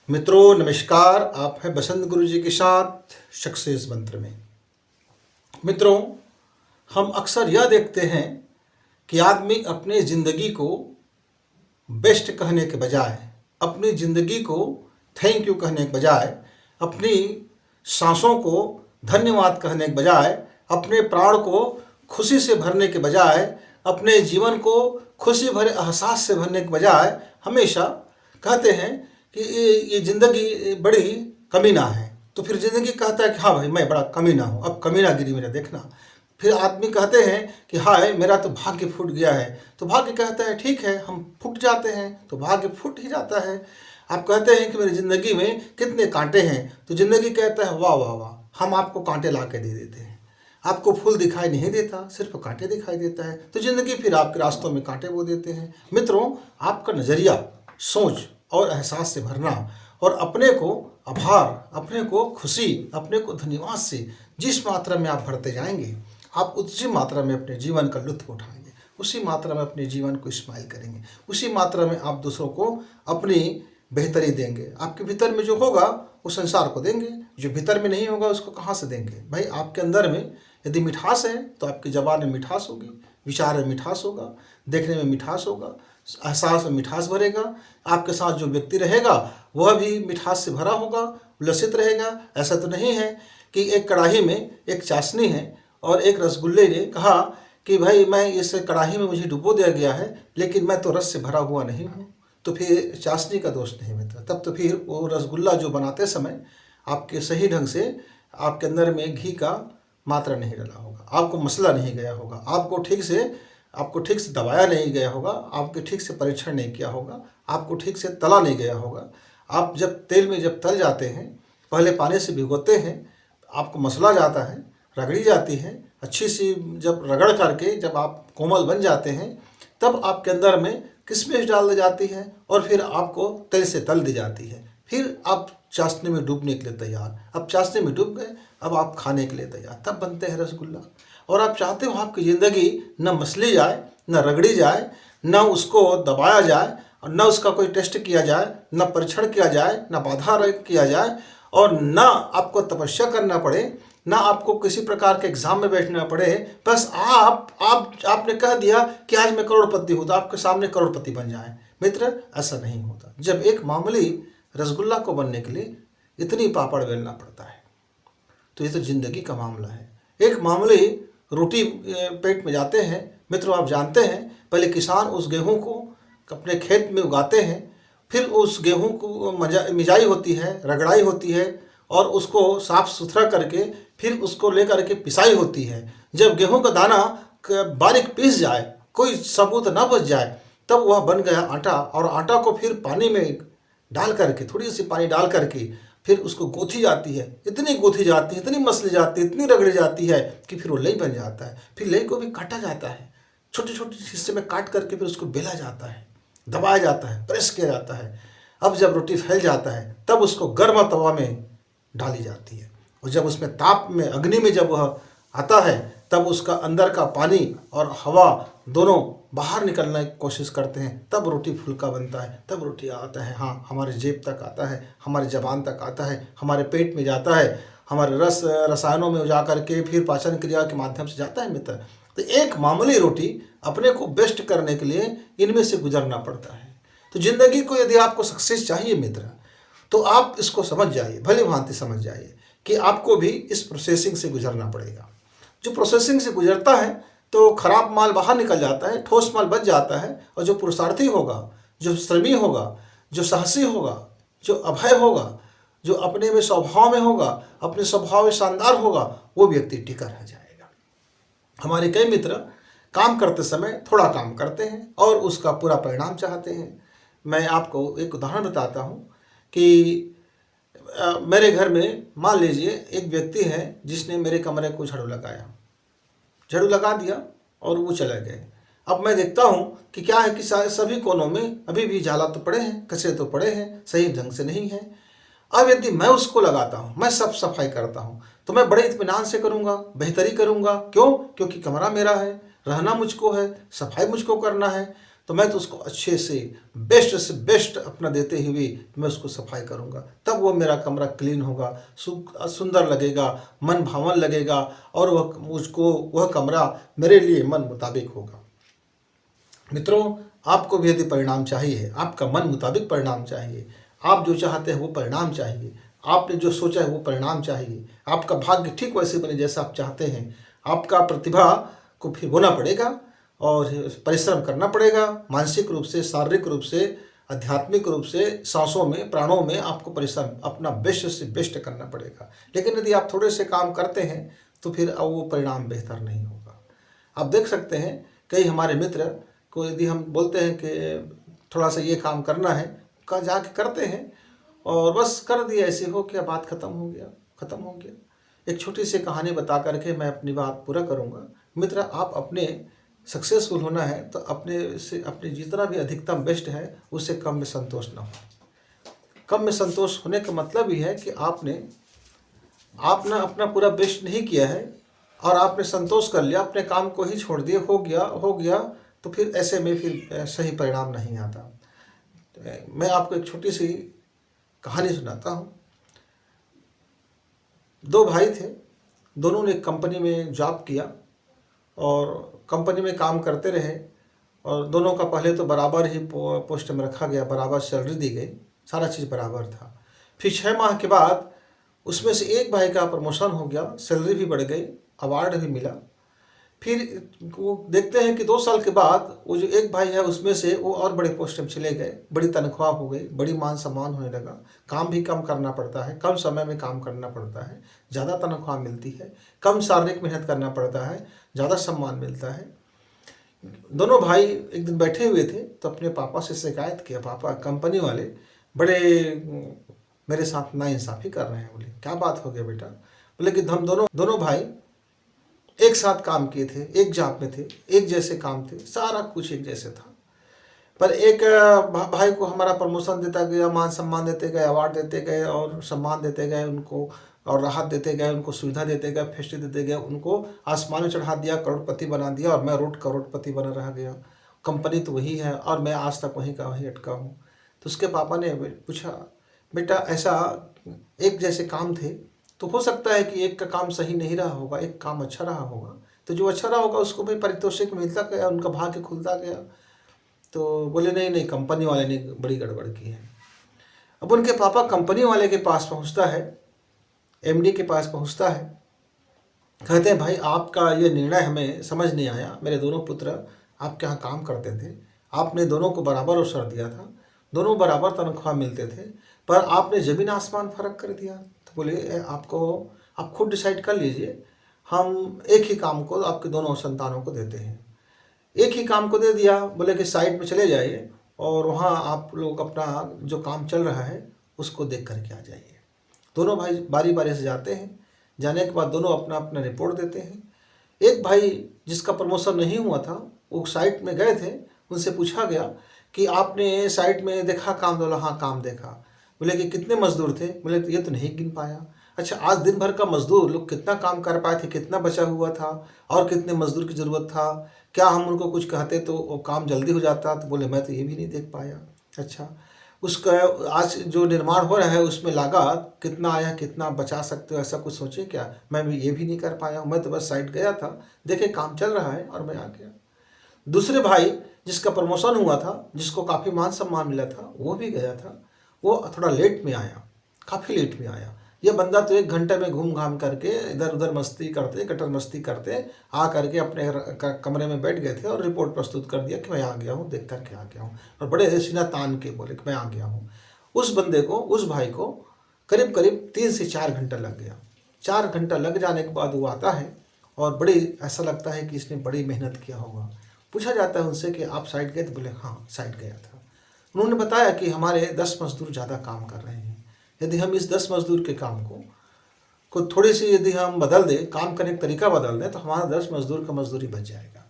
मित्रों नमस्कार। आप हैं बसंत गुरु जी के साथ सक्सेस मंत्र में। मित्रों, हम अक्सर यह देखते हैं कि आदमी अपने ज़िंदगी को बेस्ट कहने के बजाय, अपनी ज़िंदगी को थैंक यू कहने के बजाय, अपनी सांसों को धन्यवाद कहने के बजाय, अपने प्राण को खुशी से भरने के बजाय, अपने जीवन को खुशी भरे एहसास से भरने के बजाय हमेशा कहते हैं कि ये ज़िंदगी बड़ी कमीना है। तो फिर ज़िंदगी कहता है कि हाँ भाई मैं बड़ा कमीना हूँ, अब कमीनागिरी मेरा देखना। फिर आदमी कहते हैं कि हाय मेरा तो भाग्य फूट गया है। तो भाग्य कहता है ठीक है, हम फूट जाते हैं तो भाग्य फूट ही जाता है। आप कहते हैं कि मेरी ज़िंदगी में कितने कांटे हैं, तो ज़िंदगी कहता है वाह वाह वाह, हम आपको कांटे ला के दे देते हैं। आपको फूल दिखाई नहीं देता, सिर्फ कांटे दिखाई देता है। तो ज़िंदगी फिर आपके रास्तों में कांटे बो देते हैं। मित्रों, आपका नज़रिया, सोच और एहसास से भरना और अपने को आभार, अपने को खुशी, अपने को धन्यवाद से जिस मात्रा में आप भरते जाएंगे, आप उसी मात्रा में अपने जीवन का लुत्फ उठाएंगे, उसी मात्रा में अपने जीवन को स्माइल करेंगे, उसी मात्रा में आप दूसरों को अपनी बेहतरी देंगे। आपके भीतर में जो होगा वो संसार को देंगे, जो भीतर में नहीं होगा उसको कहाँ से देंगे। भाई आपके अंदर में यदि मिठास है तो आपकी ज़बान में मिठास होगी, विचार में मिठास होगा, देखने में मिठास होगा, एहसास में मिठास भरेगा। आपके साथ जो व्यक्ति रहेगा वह भी मिठास से भरा होगा, उल्लसित रहेगा। ऐसा तो नहीं है कि एक कढ़ाई में एक चाशनी है और एक रसगुल्ले ने कहा कि भाई मैं इस कढ़ाई में मुझे डुबो दिया गया है लेकिन मैं तो रस से भरा हुआ नहीं हूँ। तो फिर चाशनी का दोष नहीं मिलता। तब तो फिर वो रसगुल्ला जो बनाते समय आपके सही ढंग से आपके अंदर में घी का मात्रा नहीं डाला होगा, आपको मसला नहीं गया होगा, आपको ठीक से दबाया नहीं गया होगा, आपके ठीक से परीक्षण नहीं किया होगा, आपको ठीक से तला नहीं गया होगा। आप जब तेल में जब तल जाते हैं, पहले पानी से भिगोते हैं, आपको मसला जाता है, रगड़ी जाती है, अच्छी सी जब रगड़ करके जब आप कोमल बन जाते हैं तब आपके अंदर में किशमिश डाल दी जाती है और फिर आपको तेल से तल दी जाती है। फिर आप चाशनी में डूबने के लिए तैयार। अब चाशनी में डूब गए, अब आप खाने के लिए तैयार, तब बनते हैं रसगुल्ला। और आप चाहते हो आपकी ज़िंदगी न मसली जाए, न रगड़ी जाए, न उसको दबाया जाए, और न उसका कोई टेस्ट किया जाए, न परीक्षण किया जाए, न बाधा किया जाए, और न आपको तपस्या करना पड़े, ना आपको किसी प्रकार के एग्जाम में बैठना पड़े। बस आपने कह दिया कि आज मैं करोड़पति हूँ तो आपके सामने करोड़पति बन जाए। मित्र, ऐसा नहीं होता। जब एक मामूली रसगुल्ला को बनने के लिए इतनी पापड़ बेलना पड़ता है तो ये तो जिंदगी का मामला है। एक मामूली रोटी पेट में जाते हैं। मित्रों, आप जानते हैं पहले किसान उस गेहूँ को अपने खेत में उगाते हैं, फिर उस गेहूँ को मिजाई होती है, रगड़ाई होती है और उसको साफ सुथरा करके फिर उसको लेकर के पिसाई होती है। जब गेहूं का दाना बारीक पीस जाए, कोई सबूत ना बच जाए, तब वह बन गया आटा। और आटा को फिर पानी में डाल करके, थोड़ी सी पानी डाल करके फिर उसको गूँथी जाती है। इतनी गूँथी जाती है, इतनी मसली जाती है, इतनी रगड़ी जाती है कि फिर वो लई बन जाता है। फिर लई को भी काटा जाता है, छोटे छोटे हिस्से में काट करके फिर उसको बेला जाता है, दबाया जाता है, प्रेस किया जाता है। अब जब रोटी फैल जाता है तब उसको गर्म तवा में डाली जाती है और जब उसमें ताप में, अग्नि में जब वह आता है तब उसका अंदर का पानी और हवा दोनों बाहर निकलने की कोशिश करते हैं, तब रोटी फुल्का बनता है, तब रोटी आता है, हाँ हमारे जेब तक आता है, हमारे जबान तक आता है, हमारे पेट में जाता है, हमारे रसायनों में जा करके फिर पाचन क्रिया के माध्यम से जाता है। मित्र, तो एक मामूली रोटी अपने को बेस्ट करने के लिए इनमें से गुजरना पड़ता है। तो जिंदगी को यदि आपको सक्सेस चाहिए मित्र, तो आप इसको समझ जाइए, भली भांति समझ जाइए कि आपको भी इस प्रोसेसिंग से गुजरना पड़ेगा। जो प्रोसेसिंग से गुजरता है तो खराब माल बाहर निकल जाता है, ठोस माल बच जाता है, और जो पुरुषार्थी होगा, जो श्रमी होगा, जो साहसी होगा, जो अभय होगा, जो अपने में स्वभाव में होगा, अपने स्वभाव में शानदार होगा, वो व्यक्ति टिका रह जाएगा। हमारे कई मित्र काम करते समय थोड़ा काम करते हैं और उसका पूरा परिणाम चाहते हैं। मैं आपको एक उदाहरण बताता हूँ कि मेरे घर में मान लीजिए एक व्यक्ति है जिसने मेरे कमरे को झाड़ू लगा दिया और वो चले गए। अब मैं देखता हूँ कि क्या है कि सभी कोनों में अभी भी जाला तो पड़े हैं, कचरे तो पड़े हैं, सही ढंग से नहीं है। अब यदि मैं उसको लगाता हूँ, मैं सब सफाई करता हूँ, तो मैं बड़े इत्मीनान से करूँगा, बेहतरी करूँगा। क्यों? क्योंकि कमरा मेरा है, रहना मुझको है, सफाई मुझको करना है। तो मैं तो उसको अच्छे से बेस्ट अपना देते हुए मैं उसको सफाई करूँगा, तब वो मेरा कमरा क्लीन होगा, सुंदर लगेगा, मन भावन लगेगा और वह कमरा मेरे लिए मन मुताबिक होगा। मित्रों, आपको भी यदि परिणाम चाहिए, आपका मन मुताबिक परिणाम चाहिए, आप जो चाहते हैं वो परिणाम चाहिए, आपने जो सोचा है वो परिणाम चाहिए, आपका भाग्य ठीक वैसे बने जैसा आप चाहते हैं, आपका प्रतिभा को फिर बोना पड़ेगा और परिश्रम करना पड़ेगा, मानसिक रूप से, शारीरिक रूप से, आध्यात्मिक रूप से, सांसों में, प्राणों में आपको परिश्रम अपना बेस्ट से बेस्ट करना पड़ेगा। लेकिन यदि आप थोड़े से काम करते हैं तो फिर अब वो परिणाम बेहतर नहीं होगा। आप देख सकते हैं कई हमारे मित्र को यदि हम बोलते हैं कि थोड़ा सा ये काम करना है, का जाके करते हैं और बस कर दिया, ऐसे हो क्या बात ख़त्म हो गया। एक छोटी सी कहानी बता करके मैं अपनी बात पूरा करूँगा। मित्र, आप अपने सक्सेसफुल होना है तो अपने जितना भी अधिकतम बेस्ट है उससे कम में संतोष ना हो। कम में संतोष होने का मतलब ही है कि आपने अपना पूरा बेस्ट नहीं किया है और आपने संतोष कर लिया, अपने काम को ही छोड़ दिया, हो गया तो फिर ऐसे में फिर सही परिणाम नहीं आता। तो मैं आपको एक छोटी सी कहानी सुनाता हूँ। दो भाई थे, दोनों ने एक कंपनी में जॉब किया और कंपनी में काम करते रहे और दोनों का पहले तो बराबर ही पोस्ट में रखा गया, बराबर सैलरी दी गई, सारा चीज़ बराबर था। फिर 6 माह के बाद उसमें से एक भाई का प्रमोशन हो गया, सैलरी भी बढ़ गई, अवार्ड भी मिला। फिर वो देखते हैं कि 2 साल के बाद वो जो एक भाई है उसमें से वो और बड़े पोस्ट में चले गए, बड़ी तनख्वाह हो गई, बड़ी मान सम्मान होने लगा, काम भी कम करना पड़ता है, कम समय में काम करना पड़ता है, ज़्यादा तनख्वाह मिलती है, कम शारीरिक मेहनत करना पड़ता है, ज़्यादा सम्मान मिलता है। दोनों भाई एक दिन बैठे हुए थे तो अपने पापा से शिकायत किया, पापा कंपनी वाले बड़े मेरे साथ नाइंसाफ़ी कर रहे हैं। बोले क्या बात हो गया बेटा? बोले कि हम दोनों भाई एक साथ काम किए थे, एक जॉब में थे, एक जैसे काम थे, सारा कुछ एक जैसे था, पर एक भाई को हमारा प्रमोशन देता गया, मान सम्मान देते गए, अवार्ड देते गए और सम्मान देते गए उनको, और राहत देते गए उनको, सुविधा देते गए, फैसिलिटी देते गए, उनको आसमान में चढ़ा दिया, करोड़पति बना दिया और मैं करोड़पति बना रह गया। कंपनी तो वही है और मैं आज तक वहीं का वहीं अटका हूँ। तो उसके पापा ने पूछा, बेटा ऐसा एक जैसे काम थे तो हो सकता है कि एक का काम सही नहीं रहा होगा, एक काम अच्छा रहा होगा, तो जो अच्छा रहा होगा उसको भी पारितोषिक मिलता गया, उनका भाग्य खुलता गया। तो बोले नहीं, कंपनी वाले ने बड़ी गड़बड़ की है। अब उनके पापा कंपनी वाले के पास पहुंचता है, एमडी के पास पहुंचता है, कहते हैं भाई आपका ये निर्णय हमें समझ नहीं आया, मेरे दोनों पुत्र आपके यहाँ काम करते थे, आपने दोनों को बराबर अवसर दिया था, दोनों बराबर तनख्वाह मिलते थे, पर आपने ज़मीन आसमान फ़र्क कर दिया। तो बोले आप खुद डिसाइड कर लीजिए, हम एक ही काम को आपके दोनों संतानों को देते हैं। एक ही काम को दे दिया, बोले कि साइड में चले जाइए और वहाँ आप लोग अपना जो काम चल रहा है उसको देख करके आ जाइए। दोनों भाई बारी बारी से जाते हैं, जाने के बाद दोनों अपना अपना रिपोर्ट देते हैं। एक भाई जिसका प्रमोशन नहीं हुआ था वो साइट में गए थे, उनसे पूछा गया कि आपने साइट में देखा काम? बोला हाँ काम देखा। बोले कि कितने मजदूर थे? बोले तो ये तो नहीं गिन पाया। अच्छा, आज दिन भर का मजदूर लोग कितना काम कर पाए थे, कितना बचा हुआ था और कितने मजदूर की ज़रूरत था, क्या हम उनको कुछ कहते तो वो काम जल्दी हो जाता? तो बोले मैं तो ये भी नहीं देख पाया। अच्छा, उसका आज जो निर्माण हो रहा है उसमें लागत कितना आया, कितना बचा सकते हो, ऐसा कुछ सोचे क्या? मैं भी ये भी नहीं कर पाया, मैं तो बस साइट गया था, देखे काम चल रहा है और मैं आ गया। दूसरे भाई जिसका प्रमोशन हुआ था, जिसको काफ़ी मान सम्मान मिला था, वो भी गया था, वो थोड़ा लेट में आया, काफ़ी लेट में आया। ये बंदा तो 1 घंटे में घूम घाम करके इधर उधर मस्ती करते, कटर मस्ती करते आ करके अपने कमरे में बैठ गए थे और रिपोर्ट प्रस्तुत कर दिया कि मैं आ गया हूँ, देख करके आ गया हूँ, और बड़े सीना तान के बोले कि मैं आ गया हूँ। उस बंदे को, उस भाई को करीब करीब 3 से 4 घंटा लग गया। 4 घंटा लग जाने के बाद वो आता है और बड़ी ऐसा लगता है कि इसने बड़ी मेहनत किया होगा। पूछा जाता है उनसे कि आप साइट गए? तो बोले हाँ साइट गया था। उन्होंने बताया कि हमारे 10 मजदूर ज़्यादा काम कर रहे हैं, यदि हम इस 10 मजदूर के काम को थोड़ी सी यदि हम बदल दें, काम करने का तरीका बदल दें, तो हमारा 10 मजदूर का मजदूरी बच जाएगा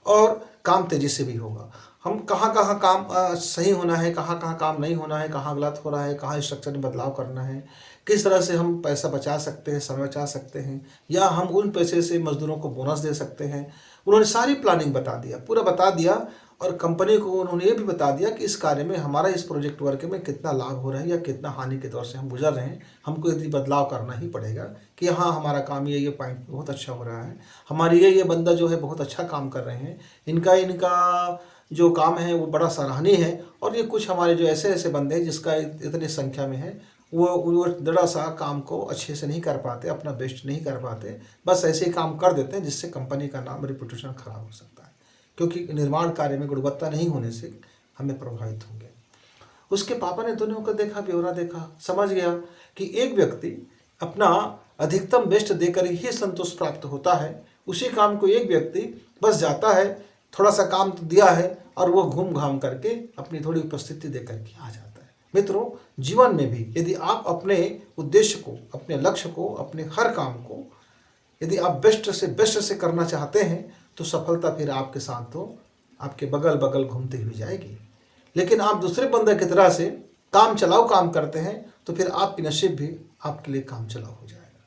और काम तेज़ी से भी होगा। हम कहाँ कहाँ काम सही होना है, कहाँ कहाँ काम नहीं होना है, कहाँ गलत हो रहा है, कहाँ स्ट्रक्चर में बदलाव करना है, किस तरह से हम पैसा बचा सकते हैं, समय बचा सकते हैं, या हम उन पैसे से मजदूरों को बोनस दे सकते हैं। उन्होंने सारी प्लानिंग बता दिया, पूरा बता दिया और कंपनी को उन्होंने ये भी बता दिया कि इस कार्य में हमारा इस प्रोजेक्ट वर्क में कितना लाभ हो रहा है या कितना हानि के दौर से हम गुजर रहे हैं, हमको यदि बदलाव करना ही पड़ेगा कि हाँ हमारा काम ये पॉइंट बहुत अच्छा हो रहा है, हमारे ये बंदा जो है बहुत अच्छा काम कर रहे हैं, इनका जो काम है वो बड़ा सराहनीय है, और ये कुछ हमारे जो ऐसे ऐसे बंदे हैं जिसका इतनी संख्या में है वो थोड़ा सा काम को अच्छे से नहीं कर पाते, अपना बेस्ट नहीं कर पाते, बस ऐसे ही काम कर देते हैं जिससे कंपनी का नाम रेपुटेशन खराब हो सकता है, क्योंकि निर्माण कार्य में गुणवत्ता नहीं होने से हमें प्रभावित होंगे। उसके पापा ने दोनों को देखा, ब्यौरा देखा, समझ गया कि एक व्यक्ति अपना अधिकतम बेस्ट देकर ही संतोष प्राप्त होता है, उसी काम को एक व्यक्ति बस जाता है, थोड़ा सा काम तो दिया है और वो घूम घाम करके अपनी थोड़ी उपस्थिति दे करके आ जाता है। मित्रों, जीवन में भी यदि आप अपने उद्देश्य को, अपने लक्ष्य को, अपने हर काम को यदि आप बेस्ट से करना चाहते हैं तो सफलता फिर आपके साथ तो आपके बगल बगल घूमती हुई जाएगी। लेकिन आप दूसरे बंदे की तरह से काम चलाओ काम करते हैं तो फिर आपकी नसीब भी आपके लिए काम चलाओ हो जाएगा।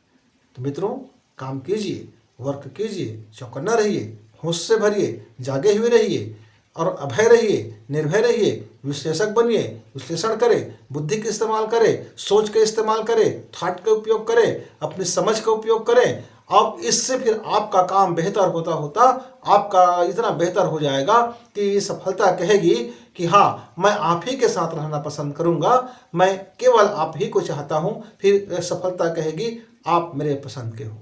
तो मित्रों, काम कीजिए, वर्क कीजिए, चौकन्ना रहिए, होश से भरिए, जागे हुए रहिए और अभय रहिए, निर्भय रहिए, विश्लेषक बनिए, विश्लेषण करें, बुद्धि का इस्तेमाल करें, सोच का इस्तेमाल करें, थॉट का उपयोग करें, अपनी समझ का उपयोग करें। अब इससे फिर आपका काम बेहतर होता होता आपका इतना बेहतर हो जाएगा कि सफलता कहेगी कि हाँ, मैं आप ही के साथ रहना पसंद करूँगा, मैं केवल आप ही को चाहता हूँ। फिर सफलता कहेगी आप मेरे पसंद के हो,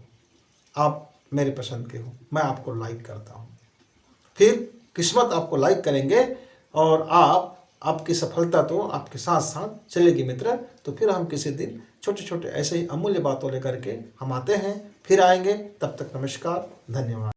आप मेरे पसंद के हो, मैं आपको लाइक करता हूँ। फिर किस्मत आपको लाइक करेंगे और आपकी सफलता तो आपके साथ साथ चलेगी मित्र। तो फिर हम किसी दिन छोटे छोटे ऐसे ही अमूल्य बातों लेकर के हम आते हैं, फिर आएंगे। तब तक नमस्कार, धन्यवाद।